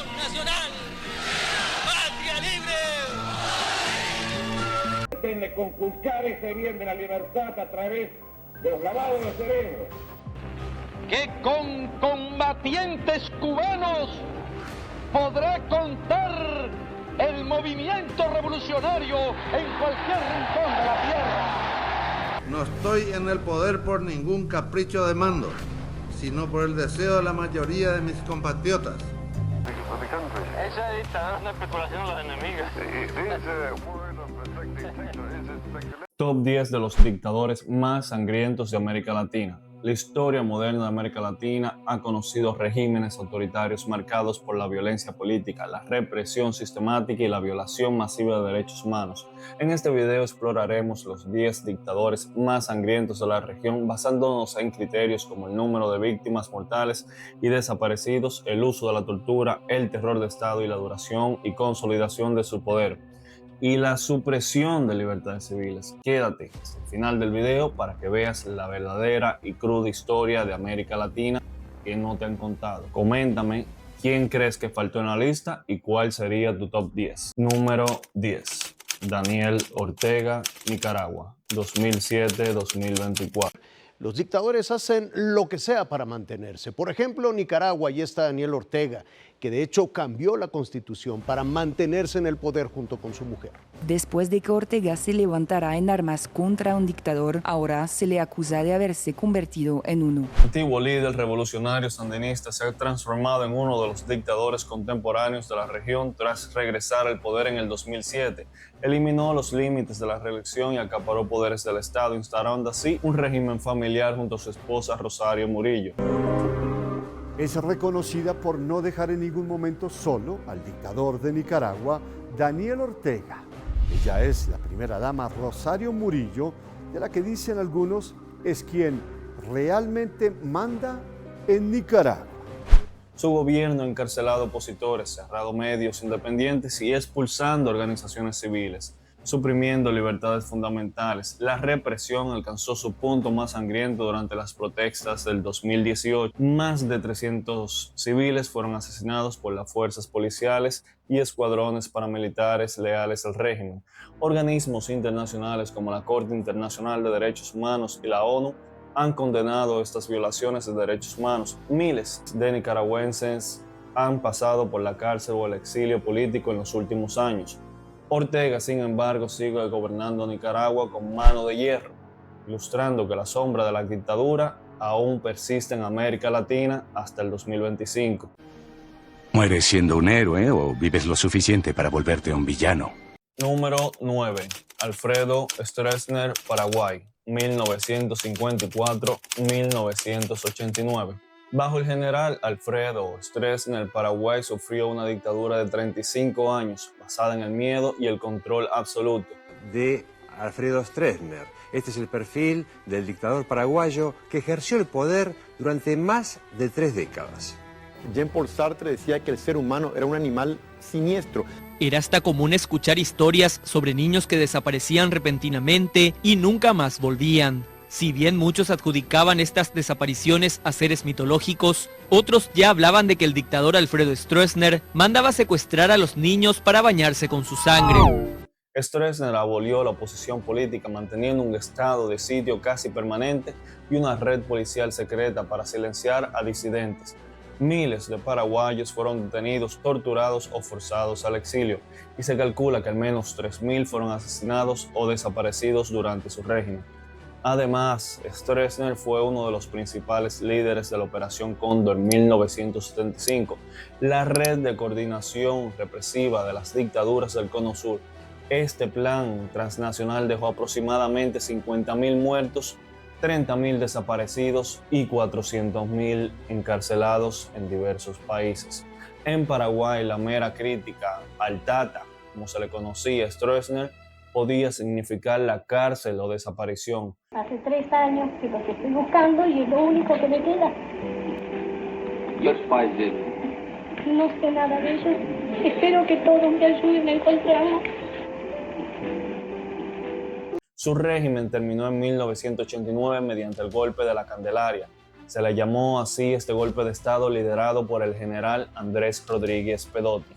Unidad Nacional, Patria Libre. Pretende conculcar ese bien de la libertad a través de los lavados de cerebro. Que con combatientes cubanos podrá contar el movimiento revolucionario en cualquier rincón de la tierra. No estoy en el poder por ningún capricho de mando, sino por el deseo de la mayoría de mis compatriotas. Esa dictadura es una especulación de los enemigos. Top 10 de los dictadores más sangrientos de América Latina. La historia moderna de América Latina ha conocido regímenes autoritarios marcados por la violencia política, la represión sistemática y la violación masiva de derechos humanos. En este video exploraremos los 10 dictadores más sangrientos de la región basándonos en criterios como el número de víctimas mortales y desaparecidos, el uso de la tortura, el terror de Estado y la duración y consolidación de su poder, y la supresión de libertades civiles. Quédate hasta el final del video para que veas la verdadera y cruda historia de América Latina que no te han contado. Coméntame quién crees que faltó en la lista y cuál sería tu top 10. Número 10. Daniel Ortega, Nicaragua, 2007-2024. Los dictadores hacen lo que sea para mantenerse. Por ejemplo, Nicaragua, ahí está Daniel Ortega, que de hecho cambió la constitución para mantenerse en el poder junto con su mujer. Después de que Ortega se levantara en armas contra un dictador, ahora se le acusa de haberse convertido en uno. El antiguo líder revolucionario sandinista se ha transformado en uno de los dictadores contemporáneos de la región tras regresar al poder en el 2007. Eliminó los límites de la reelección y acaparó poderes del Estado, instaurando así un régimen familiar junto a su esposa Rosario Murillo. Es reconocida por no dejar en ningún momento solo al dictador de Nicaragua, Daniel Ortega. Ella es la primera dama Rosario Murillo, de la que dicen algunos es quien realmente manda en Nicaragua. Su gobierno ha encarcelado opositores, cerrado medios independientes y expulsando organizaciones civiles, suprimiendo libertades fundamentales. La represión alcanzó su punto más sangriento durante las protestas del 2018. Más de 300 civiles fueron asesinados por las fuerzas policiales y escuadrones paramilitares leales al régimen. Organismos internacionales como la Corte Internacional de Derechos Humanos y la ONU han condenado estas violaciones de derechos humanos. Miles de nicaragüenses han pasado por la cárcel o el exilio político en los últimos años. Ortega, sin embargo, sigue gobernando Nicaragua con mano de hierro, ilustrando que la sombra de la dictadura aún persiste en América Latina hasta el 2025. ¿Mueres siendo un héroe o vives lo suficiente para volverte un villano? Número 9. Alfredo Stroessner, Paraguay, 1954-1989. Bajo el general Alfredo Stroessner, Paraguay sufrió una dictadura de 35 años, basada en el miedo y el control absoluto. De Alfredo Stroessner. Este es el perfil del dictador paraguayo que ejerció el poder durante más de 3 décadas. Jean-Paul Sartre decía que el ser humano era un animal siniestro. Era hasta común escuchar historias sobre niños que desaparecían repentinamente y nunca más volvían. Si bien muchos adjudicaban estas desapariciones a seres mitológicos, otros ya hablaban de que el dictador Alfredo Stroessner mandaba secuestrar a los niños para bañarse con su sangre. Stroessner abolió la oposición política, manteniendo un estado de sitio casi permanente y una red policial secreta para silenciar a disidentes. Miles de paraguayos fueron detenidos, torturados o forzados al exilio, y se calcula que al menos 3.000 fueron asesinados o desaparecidos durante su régimen. Además, Stroessner fue uno de los principales líderes de la Operación Cóndor en 1975, la red de coordinación represiva de las dictaduras del Cono Sur. Este plan transnacional dejó aproximadamente 50.000 muertos, 30.000 desaparecidos y 400.000 encarcelados en diversos países. En Paraguay, la mera crítica al Tata, como se le conocía a Stroessner, podía significar la cárcel o desaparición. Hace 3 años que los estoy buscando y es lo único que me queda. Los spies did. No sé nada de ellos. Espero que todos me ayuden a encontrarlos. Su régimen terminó en 1989 mediante el golpe de la Candelaria. Se le llamó así este golpe de Estado liderado por el general Andrés Rodríguez Pedotti,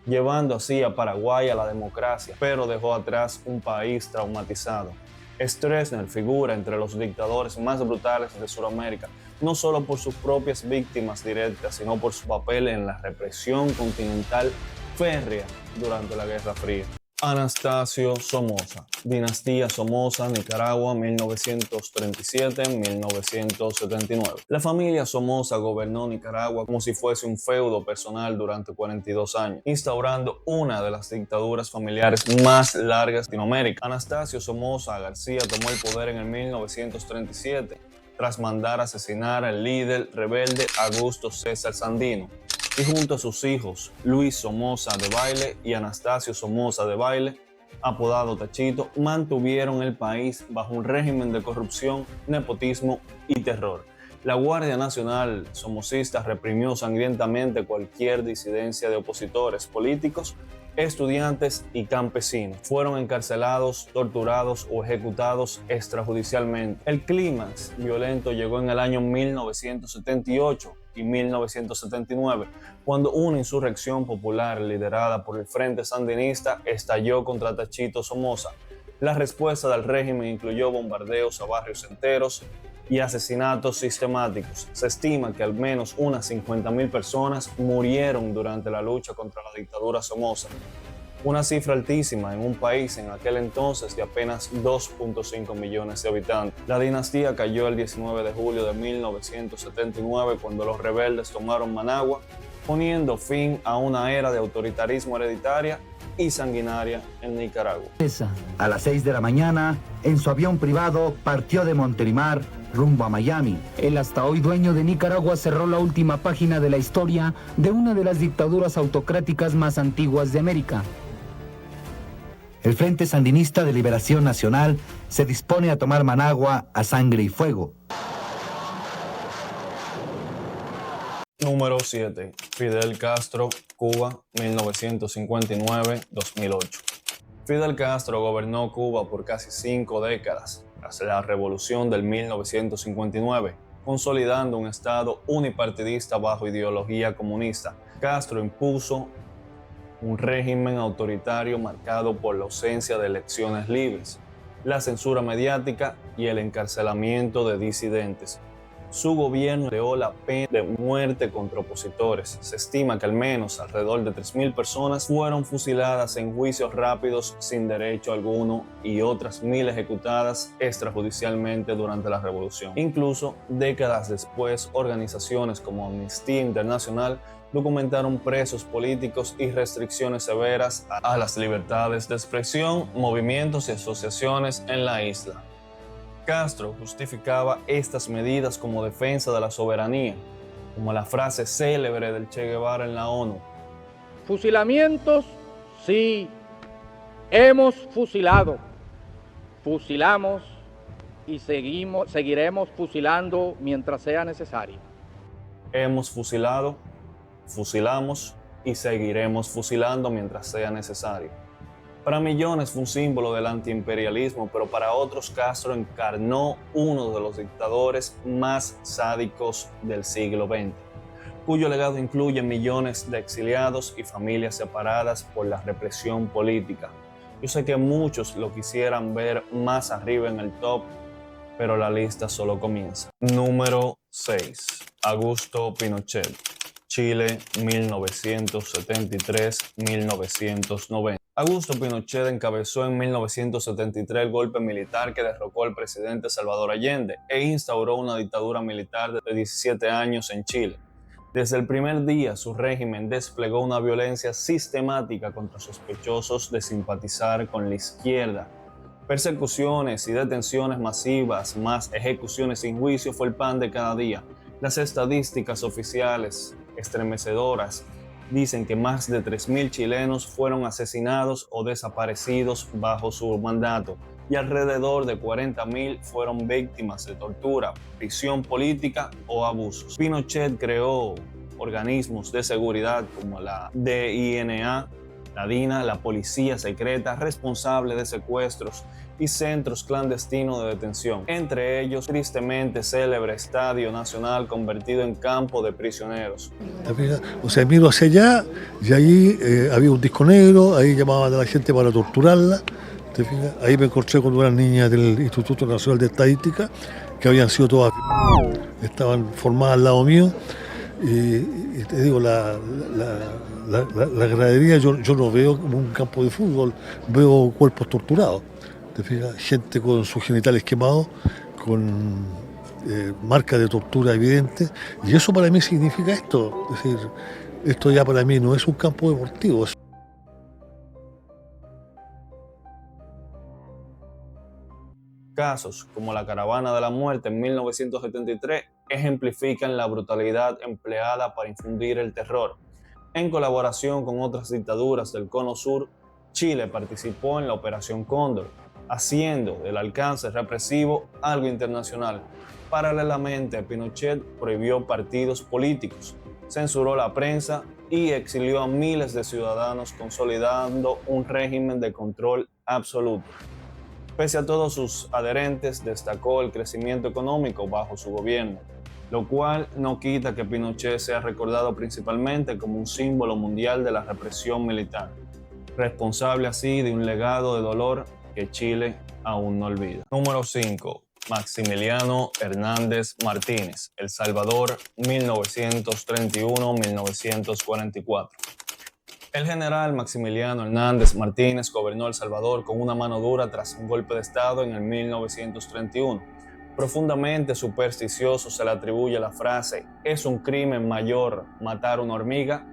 llevando así a Paraguay a la democracia, pero dejó atrás un país traumatizado. Stroessner figura entre los dictadores más brutales de Sudamérica, no solo por sus propias víctimas directas, sino por su papel en la represión continental férrea durante la Guerra Fría. Anastasio Somoza, dinastía Somoza, Nicaragua, 1937-1979. La familia Somoza gobernó Nicaragua como si fuese un feudo personal durante 42 años, instaurando una de las dictaduras familiares más largas de Latinoamérica. Anastasio Somoza García tomó el poder en el 1937, tras mandar asesinar al líder rebelde Augusto César Sandino, y junto a sus hijos Luis Somoza Debayle y Anastasio Somoza Debayle, apodado Tachito, mantuvieron el país bajo un régimen de corrupción, nepotismo y terror. La Guardia Nacional somocista reprimió sangrientamente cualquier disidencia de opositores políticos, estudiantes y campesinos. Fueron encarcelados, torturados o ejecutados extrajudicialmente. El clímax violento llegó en el año 1978 y 1979, cuando una insurrección popular liderada por el Frente Sandinista estalló contra Tachito Somoza. La respuesta del régimen incluyó bombardeos a barrios enteros y asesinatos sistemáticos. Se estima que al menos unas 50.000 personas murieron durante la lucha contra la dictadura Somoza, una cifra altísima en un país en aquel entonces de apenas 2.5 millones de habitantes. La dinastía cayó el 19 de julio de 1979 cuando los rebeldes tomaron Managua, poniendo fin a una era de autoritarismo hereditaria y sanguinaria en Nicaragua. A las 6 de la mañana, en su avión privado, partió de Montelimar rumbo a Miami. El hasta hoy dueño de Nicaragua cerró la última página de la historia de una de las dictaduras autocráticas más antiguas de América. El Frente Sandinista de Liberación Nacional se dispone a tomar Managua a sangre y fuego. Número 7. Fidel Castro, Cuba, 1959-2008. Fidel Castro gobernó Cuba por casi 5 décadas, tras la revolución del 1959, consolidando un Estado unipartidista bajo ideología comunista. Castro impuso un régimen autoritario marcado por la ausencia de elecciones libres, la censura mediática y el encarcelamiento de disidentes. Su gobierno creó la pena de muerte contra opositores. Se estima que al menos alrededor de 3.000 personas fueron fusiladas en juicios rápidos sin derecho alguno y otras 1.000 ejecutadas extrajudicialmente durante la revolución. Incluso, décadas después, organizaciones como Amnistía Internacional documentaron presos políticos y restricciones severas a las libertades de expresión, movimientos y asociaciones en la isla. Castro justificaba estas medidas como defensa de la soberanía, como la frase célebre del Che Guevara en la ONU. Fusilamientos, sí, hemos fusilado, fusilamos y seguiremos fusilando mientras sea necesario. Hemos fusilado, fusilamos y seguiremos fusilando mientras sea necesario. Para millones fue un símbolo del antiimperialismo, pero para otros Castro encarnó uno de los dictadores más sádicos del siglo XX, cuyo legado incluye millones de exiliados y familias separadas por la represión política. Yo sé que muchos lo quisieran ver más arriba en el top, pero la lista solo comienza. Número 6. Augusto Pinochet, Chile, 1973-1990. Augusto Pinochet encabezó en 1973 el golpe militar que derrocó al presidente Salvador Allende e instauró una dictadura militar de 17 años en Chile. Desde el primer día, su régimen desplegó una violencia sistemática contra sospechosos de simpatizar con la izquierda. Persecuciones y detenciones masivas, más ejecuciones sin juicio, fue el pan de cada día. Las estadísticas oficiales estremecedoras dicen que más de 3.000 chilenos fueron asesinados o desaparecidos bajo su mandato y alrededor de 40.000 fueron víctimas de tortura, prisión política o abusos. Pinochet creó organismos de seguridad como la DINA, La DINA, la policía secreta responsable de secuestros y centros clandestinos de detención, entre ellos tristemente célebre Estadio Nacional convertido en campo de prisioneros. O sea, miro hacia allá y ahí había un disco negro, ahí llamaban a la gente para torturarla. ¿Te fijas? Ahí me encontré con unas niñas del Instituto Nacional de Estadística que habían sido todas, estaban formadas al lado mío y te digo, la gradería yo no veo como un campo de fútbol, veo cuerpos torturados. ¿Te fijas? Gente con sus genitales quemados, con marcas de tortura evidentes, y eso para mí significa esto. Es decir, esto ya para mí no es un campo deportivo. Casos como la Caravana de la Muerte en 1973 ejemplifican la brutalidad empleada para infundir el terror. En colaboración con otras dictaduras del Cono Sur, Chile participó en la Operación Cóndor, haciendo del alcance represivo algo internacional. Paralelamente, Pinochet prohibió partidos políticos, censuró la prensa y exilió a miles de ciudadanos, consolidando un régimen de control absoluto. Pese a todos sus adherentes, destacó el crecimiento económico bajo su gobierno, lo cual no quita que Pinochet sea recordado principalmente como un símbolo mundial de la represión militar, responsable así de un legado de dolor que Chile aún no olvida. Número 5. Maximiliano Hernández Martínez, El Salvador, 1931-1944. El general Maximiliano Hernández Martínez gobernó El Salvador con una mano dura tras un golpe de Estado en el 1931. Profundamente supersticioso se le atribuye la frase: es un crimen mayor matar a una hormiga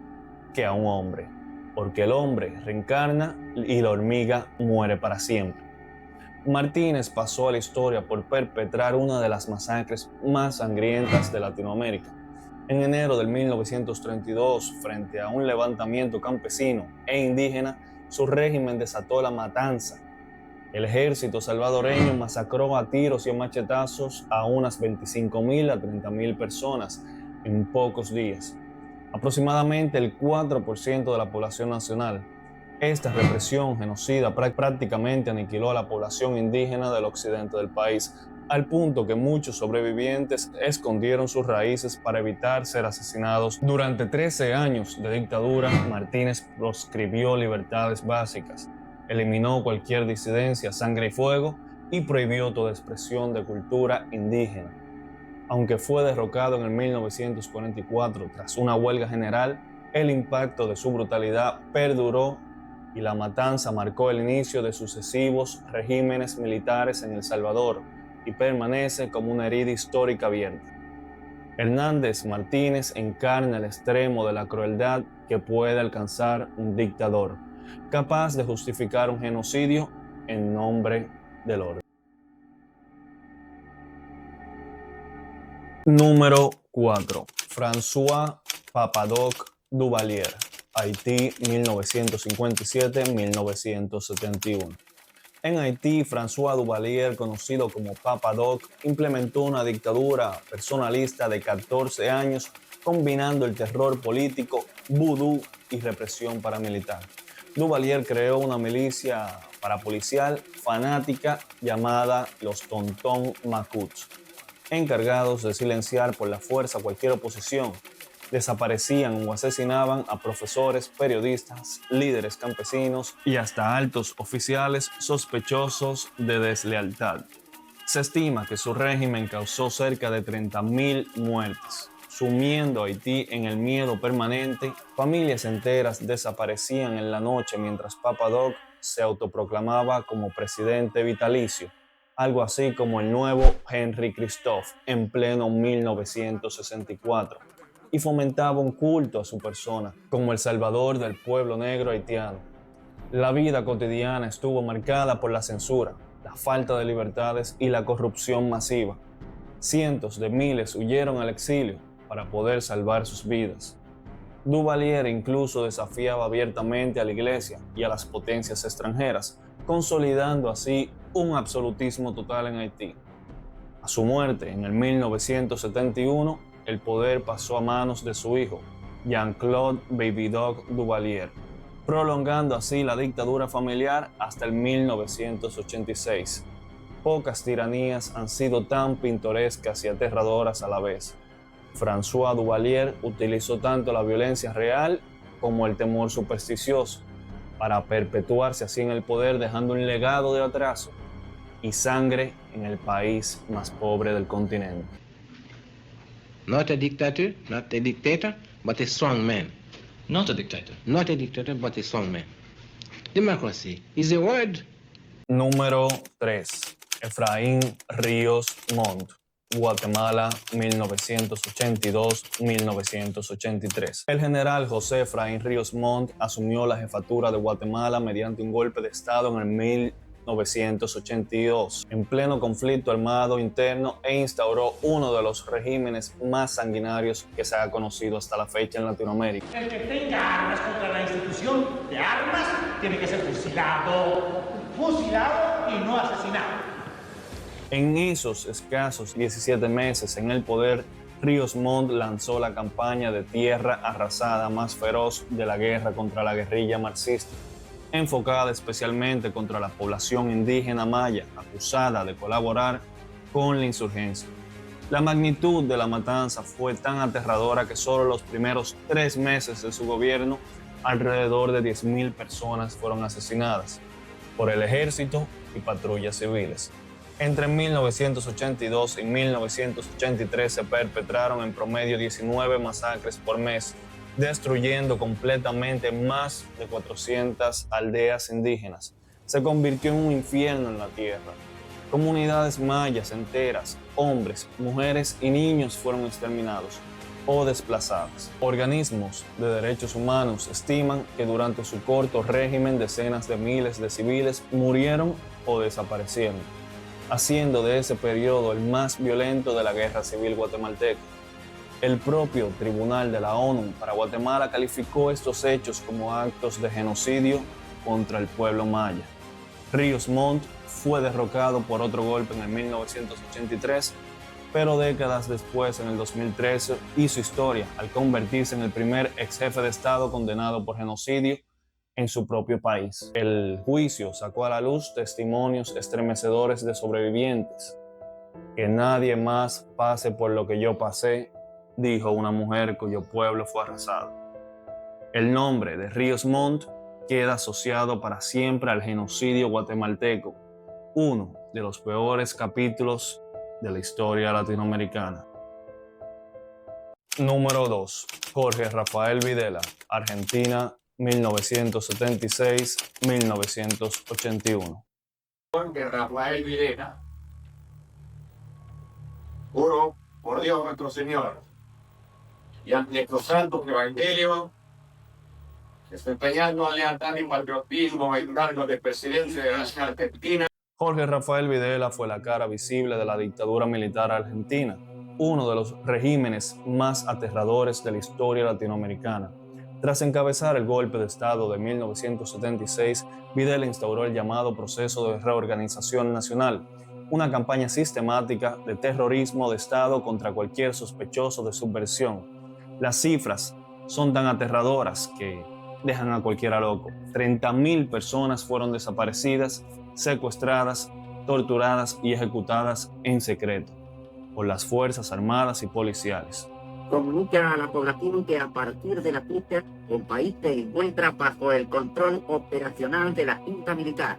que a un hombre, porque el hombre reencarna y la hormiga muere para siempre. Martínez pasó a la historia por perpetrar una de las masacres más sangrientas de Latinoamérica. En enero de 1932, frente a un levantamiento campesino e indígena, su régimen desató la matanza. El ejército salvadoreño masacró a tiros y a machetazos a unas 25.000 a 30.000 personas en pocos días, aproximadamente el 4% de la población nacional. Esta represión genocida prácticamente aniquiló a la población indígena del occidente del país, al punto que muchos sobrevivientes escondieron sus raíces para evitar ser asesinados. Durante 13 años de dictadura, Martínez proscribió libertades básicas, eliminó cualquier disidencia, sangre y fuego y prohibió toda expresión de cultura indígena. Aunque fue derrocado en el 1944 tras una huelga general, el impacto de su brutalidad perduró y la matanza marcó el inicio de sucesivos regímenes militares en El Salvador y permanece como una herida histórica abierta. Hernández Martínez encarna el extremo de la crueldad que puede alcanzar un dictador, capaz de justificar un genocidio en nombre del orden. Número 4. François Papadoc Duvalier, Haití, 1957-1971. En Haití, François Duvalier, conocido como Papa Doc, implementó una dictadura personalista de 14 años, combinando el terror político, vudú y represión paramilitar. Duvalier creó una milicia parapolicial fanática llamada los Tonton Macuts, encargados de silenciar por la fuerza cualquier oposición. Desaparecían o asesinaban a profesores, periodistas, líderes campesinos y hasta altos oficiales sospechosos de deslealtad. Se estima que su régimen causó cerca de 30.000 muertes, sumiendo a Haití en el miedo permanente. Familias enteras desaparecían en la noche mientras Papa Doc se autoproclamaba como presidente vitalicio, algo así como el nuevo Henri Christophe en pleno 1964. Y fomentaba un culto a su persona como el salvador del pueblo negro haitiano. La vida cotidiana estuvo marcada por la censura, la falta de libertades y la corrupción masiva. Cientos de miles huyeron al exilio para poder salvar sus vidas. Duvalier incluso desafiaba abiertamente a la Iglesia y a las potencias extranjeras, consolidando así un absolutismo total en Haití. A su muerte en el 1971, el poder pasó a manos de su hijo, Jean-Claude Baby Doc Duvalier, prolongando así la dictadura familiar hasta el 1986. Pocas tiranías han sido tan pintorescas y aterradoras a la vez. François Duvalier utilizó tanto la violencia real como el temor supersticioso para perpetuarse así en el poder, dejando un legado de atraso y sangre en el país más pobre del continente. Not a dictator, not a dictator, but a strong man. Not a dictator. Not a dictator, but a strong man. Democracy is a word. Número 3. Efraín Ríos Montt, Guatemala, 1982-1983. El general José Efraín Ríos Montt asumió la jefatura de Guatemala mediante un golpe de Estado en el 1982, en pleno conflicto armado interno, e instauró uno de los regímenes más sanguinarios que se ha conocido hasta la fecha en Latinoamérica. El que tenga armas contra la institución de armas tiene que ser fusilado y no asesinado. En esos escasos 17 meses en el poder, Ríos Montt lanzó la campaña de tierra arrasada más feroz de la guerra contra la guerrilla marxista, enfocada especialmente contra la población indígena maya, acusada de colaborar con la insurgencia. La magnitud de la matanza fue tan aterradora que solo los primeros 3 meses de su gobierno, alrededor de 10.000 personas fueron asesinadas por el ejército y patrullas civiles. Entre 1982 y 1983 se perpetraron en promedio 19 masacres por mes, destruyendo completamente más de 400 aldeas indígenas. Se convirtió en un infierno en la tierra. Comunidades mayas enteras, hombres, mujeres y niños fueron exterminados o desplazados. Organismos de derechos humanos estiman que durante su corto régimen decenas de miles de civiles murieron o desaparecieron, haciendo de ese periodo el más violento de la guerra civil guatemalteca. El propio Tribunal de la ONU para Guatemala calificó estos hechos como actos de genocidio contra el pueblo maya. Ríos Montt fue derrocado por otro golpe en el 1983, pero décadas después, en el 2013, hizo historia al convertirse en el primer ex jefe de Estado condenado por genocidio en su propio país. El juicio sacó a la luz testimonios estremecedores de sobrevivientes. Que nadie más pase por lo que yo pasé, dijo una mujer cuyo pueblo fue arrasado. El nombre de Ríos Montt queda asociado para siempre al genocidio guatemalteco, uno de los peores capítulos de la historia latinoamericana. Número 2. Jorge Rafael Videla, Argentina, 1976-1981. Jorge Rafael Videla, juro por Dios nuestro Señor y ante estos santos evangelios, desempeñando lealtad y patriotismo en cargo de presidencia de la nación argentina. Jorge Rafael Videla fue la cara visible de la dictadura militar argentina, uno de los regímenes más aterradores de la historia latinoamericana. Tras encabezar el golpe de Estado de 1976, Videla instauró el llamado proceso de reorganización nacional, una campaña sistemática de terrorismo de Estado contra cualquier sospechoso de subversión. Las cifras son tan aterradoras que dejan a cualquiera loco. 30.000 personas fueron desaparecidas, secuestradas, torturadas y ejecutadas en secreto por las Fuerzas Armadas y policiales. Comunica a la población que a partir de la fecha el país se encuentra bajo el control operacional de la Junta Militar.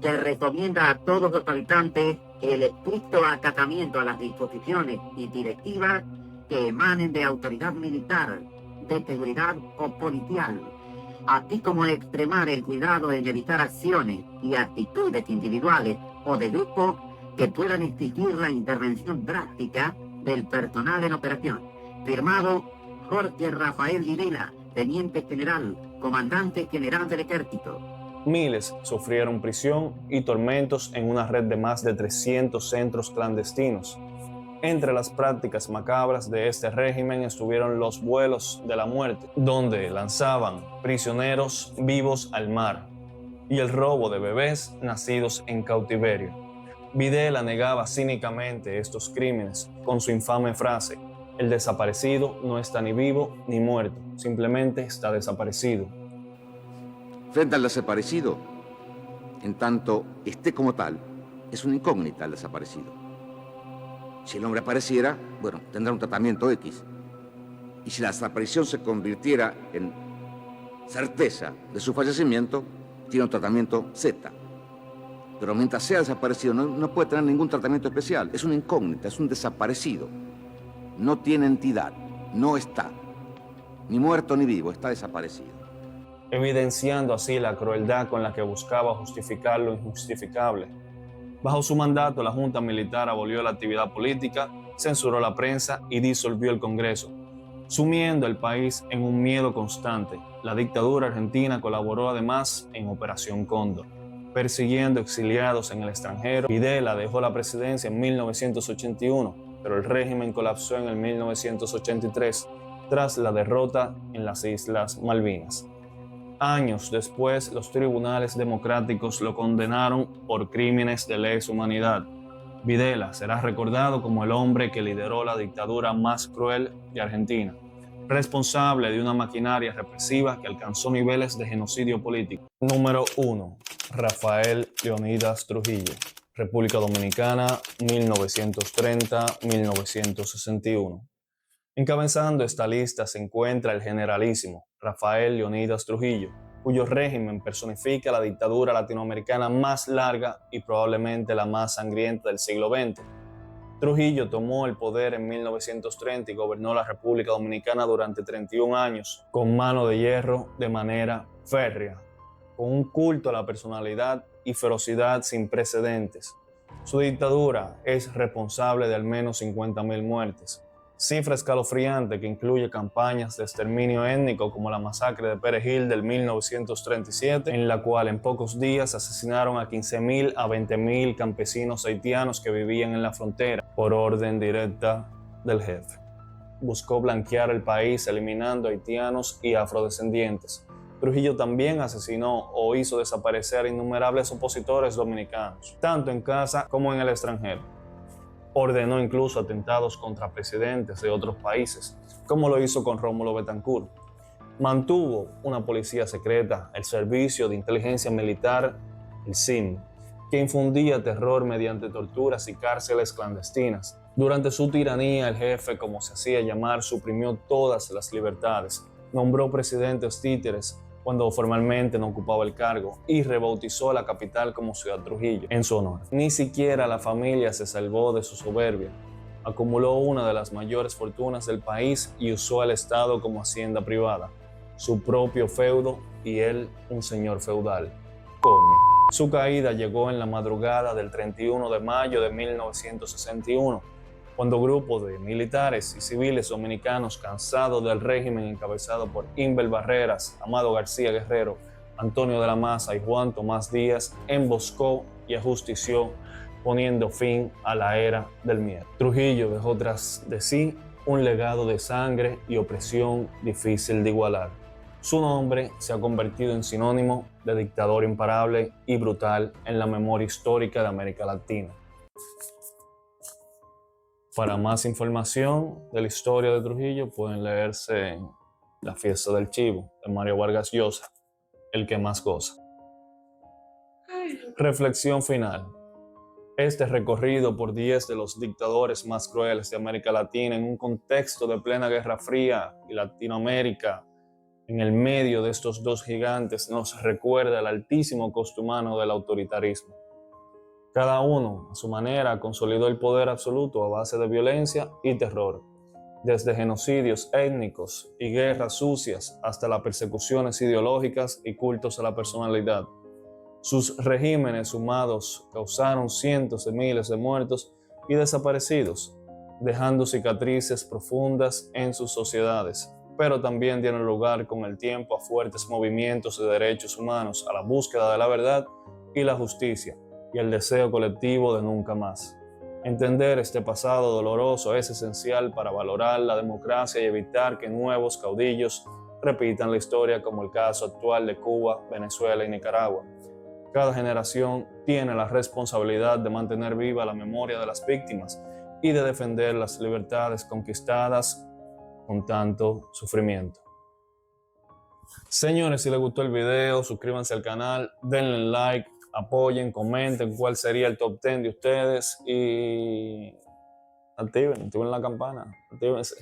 Se recomienda a todos los habitantes el estricto acatamiento a las disposiciones y directivas que emanen de autoridad militar, de seguridad o policial, así como extremar el cuidado en evitar acciones y actitudes individuales o de grupo que puedan exigir la intervención drástica del personal en operación. Firmado Jorge Rafael Videla, Teniente General, Comandante General del Ejército. Miles sufrieron prisión y tormentos en una red de más de 300 centros clandestinos. Entre las prácticas macabras de este régimen estuvieron los vuelos de la muerte, donde lanzaban prisioneros vivos al mar, y el robo de bebés nacidos en cautiverio. Videla negaba cínicamente estos crímenes con su infame frase: el desaparecido no está ni vivo ni muerto, simplemente está desaparecido. Frente al desaparecido, en tanto esté como tal, es una incógnita el desaparecido. Si el hombre apareciera, bueno, tendrá un tratamiento X. Y si la desaparición se convirtiera en certeza de su fallecimiento, tiene un tratamiento Z. Pero mientras sea desaparecido, no puede tener ningún tratamiento especial. Es una incógnita, es un desaparecido. No tiene entidad, no está. Ni muerto ni vivo, está desaparecido. Evidenciando así la crueldad con la que buscaba justificar lo injustificable. Bajo su mandato, la Junta Militar abolió la actividad política, censuró la prensa y disolvió el Congreso, sumiendo el país en un miedo constante. La dictadura argentina colaboró además en Operación Cóndor, persiguiendo exiliados en el extranjero. Videla dejó la presidencia en 1981, pero el régimen colapsó en el 1983 tras la derrota en las Islas Malvinas. Años después, los tribunales democráticos lo condenaron por crímenes de lesa humanidad. Videla será recordado como el hombre que lideró la dictadura más cruel de Argentina, responsable de una maquinaria represiva que alcanzó niveles de genocidio político. Número 1. Rafael Leónidas Trujillo, República Dominicana, 1930-1961. Encabezando esta lista se encuentra el generalísimo Rafael Leónidas Trujillo, cuyo régimen personifica la dictadura latinoamericana más larga y probablemente la más sangrienta del siglo XX. Trujillo tomó el poder en 1930 y gobernó la República Dominicana durante 31 años, con mano de hierro de manera férrea, con un culto a la personalidad y ferocidad sin precedentes. Su dictadura es responsable de al menos 50.000 muertes, cifra escalofriante que incluye campañas de exterminio étnico como la masacre de Perejil del 1937, en la cual en pocos días asesinaron a 15.000 a 20.000 campesinos haitianos que vivían en la frontera por orden directa del jefe. Buscó blanquear el país eliminando haitianos y afrodescendientes. Trujillo también asesinó o hizo desaparecer innumerables opositores dominicanos, tanto en casa como en el extranjero. Ordenó incluso atentados contra presidentes de otros países, como lo hizo con Rómulo Betancourt. Mantuvo una policía secreta, el Servicio de Inteligencia Militar, el SIM, que infundía terror mediante torturas y cárceles clandestinas. Durante su tiranía, el jefe, como se hacía llamar, suprimió todas las libertades, nombró presidentes títeres cuando formalmente no ocupaba el cargo y rebautizó la capital como Ciudad Trujillo en su honor. Ni siquiera la familia se salvó de su soberbia. Acumuló una de las mayores fortunas del país y usó al Estado como hacienda privada, su propio feudo y él un señor feudal. Coño. Su caída llegó en la madrugada del 31 de mayo de 1961, cuando grupos de militares y civiles dominicanos cansados del régimen encabezado por Inbel Barreras, Amado García Guerrero, Antonio de la Maza y Juan Tomás Díaz emboscó y ajustició, poniendo fin a la era del miedo. Trujillo dejó tras de sí un legado de sangre y opresión difícil de igualar. Su nombre se ha convertido en sinónimo de dictador imparable y brutal en la memoria histórica de América Latina. Para más información de la historia de Trujillo pueden leerse La fiesta del chivo de Mario Vargas Llosa, el que más goza. Reflexión final. Este recorrido por 10 de los dictadores más crueles de América Latina en un contexto de plena Guerra Fría y Latinoamérica, en el medio de estos dos gigantes, nos recuerda el altísimo costo humano del autoritarismo. Cada uno, a su manera, consolidó el poder absoluto a base de violencia y terror, desde genocidios étnicos y guerras sucias hasta las persecuciones ideológicas y cultos a la personalidad. Sus regímenes sumados causaron cientos de miles de muertos y desaparecidos, dejando cicatrices profundas en sus sociedades, pero también dieron lugar con el tiempo a fuertes movimientos de derechos humanos, a la búsqueda de la verdad y la justicia, y el deseo colectivo de nunca más. Entender este pasado doloroso es esencial para valorar la democracia y evitar que nuevos caudillos repitan la historia, como el caso actual de Cuba, Venezuela y Nicaragua. Cada generación tiene la responsabilidad de mantener viva la memoria de las víctimas y de defender las libertades conquistadas con tanto sufrimiento. Señores, si les gustó el video, suscríbanse al canal, denle like, apoyen, comenten cuál sería el top 10 de ustedes y activen la campana, actívense.